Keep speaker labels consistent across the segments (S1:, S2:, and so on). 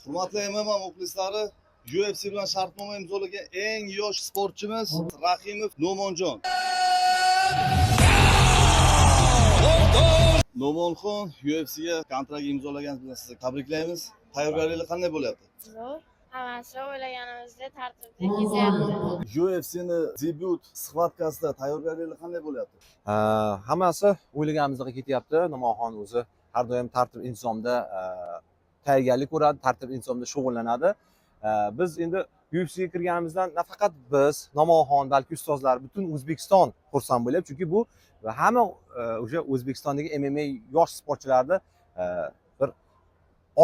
S1: Hurmatli MMA muxlislari, UFC bilan shartnoma imzolagan eng yosh sportchimiz Rahimov No'monjon. No'monxon UFCga kontrakt imzolagansiz bilan sizni tabriklaymiz. Tayyorgarliklar qanday bo'lyapti?
S2: Zo'r. Hammasi o'ylaganimizdek tartibda ketyapti.
S1: UFC'ni debyut sxvatkasida tayyorgarliklar qanday bo'lyapti?
S3: Hammasi o'ylaganimizdek ketyapti. No'monxon o'zi har doim tartib intizomda tayyorgarlik ko'radi, tartib intizomda shug'ullanadi. Biz endi UFCga kirganimizdan nafaqat biz, No'monxon, balki ustozlar, butun O'zbekiston xursand bo'lyapti, chunki bu hamma o'sha O'zbekistondagi MMA yosh sportchilarni bir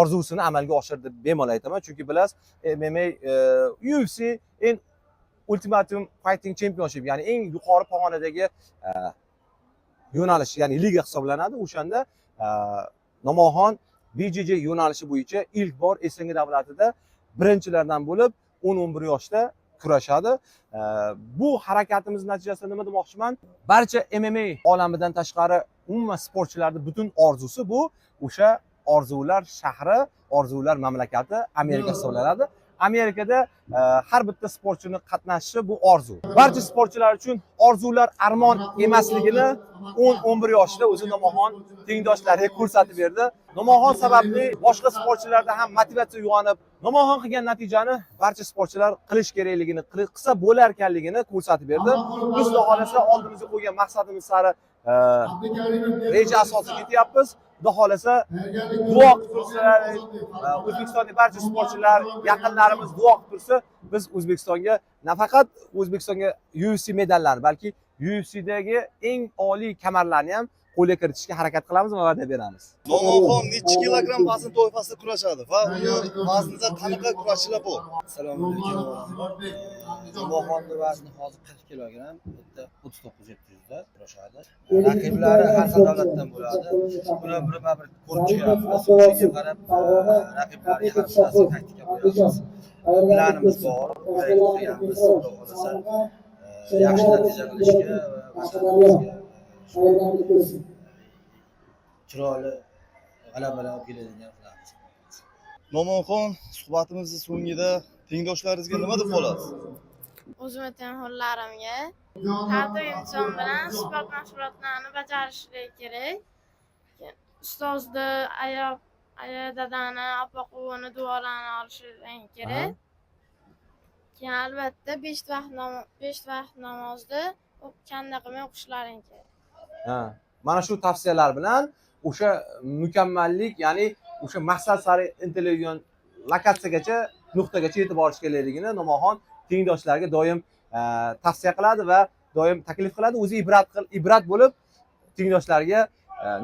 S3: orzusini amalga oshirdi deb bemalol aytaman, chunki bilasiz, MMA UFC eng Ultimate Fighting Championship, ya'ni eng yuqori pog'onadagi yo'nalish, ya'ni liga hisoblanadi. O'shanda No'monxon BJJ yo'nalishi bo'yicha ilk bor SNG davlatida birinchilardan bo'lib 10-11 yoshda kurashadi. Bu harakatimiz natijasida nima demoqchiman? Barcha MMA olamidan tashqari umuman sportchilarning butun orzusi bu o'sha orzular shahri, orzular mamlakati Amerika hisoblanadi. Amerikada har bitta sportchini qatnashishi bu orzu. Barcha sportchilar uchun orzular armon emasligini 10-11 yoshda o'zi No'monxon tengdoshlariga ko'rsatib berdi. No'monxon sababli boshqa sportchilarda ham motivatsiya uyg'onib, No'monxon qilgan natijani barcha sportchilar qilish kerakligini, qilsa bo'lar ekanligini ko'rsatib berdi. Biz xudo xolasa oldimizga qo'ygan maqsadimiz sari reja asosida ketyapmiz. Xudo xolasa duo qilib tursalar, O'zbekistonning barcha sportchilar, yaqinlarimiz duo qilib tursa, biz O'zbekistonga nafaqat O'zbekistonga UFC medallar, balki UFCdagi eng oliy kamarlarni ham qo'lga kiritishga harakat qilamiz va va'da beramiz.
S1: No'monxon necha kilogramm vazn toifasida kurashadi va uni vaznida qanaqa kurashchilar bor?
S4: Assalomu alaykum. No'monxonning vazni hozir 40 kilogramm, bitta 39-700 da kurashadi. Raqiblari har xil davlatdan bo'ladi. Buni bir ko'rib chiqamiz. O'shaga qarab raqiblariga har xil taktika qo'yamiz. Planimiz bor, qilganmiz, xudo xolasa yaxshi natija qilishga chiroyli g'alabalar olib keladigan qilamiz.
S1: No'monxon, suhbatimizni so'ngida tengdoshlaringizga nima deb qolasiz?
S2: O'zim tenxonlarimga tartib inson bilan sport mashg'ulotlarini bajarishlik kerak. Ustozni, aya dadani, opa-quvini duolarini olishlari kerak. Keyin albatta 5 vaqt namozni kanda qilmay o'qishlaring kerak.
S3: Mana shu tavsiyalar bilan o'sha mukammallik, ya'ni o'sha maqsad sari intiladigan lokatsiyagacha, nuqtagacha yetib borish kerakligini No'monxon tengdoshlariga doim tavsiya qiladi va doim taklif qiladi. O'zi ibrat bo'lib tengdoshlariga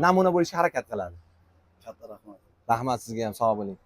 S3: namuna bo'lishga harakat qiladi.
S1: Katta rahmat.
S3: Rahmat sizga ham, sog' bo'ling.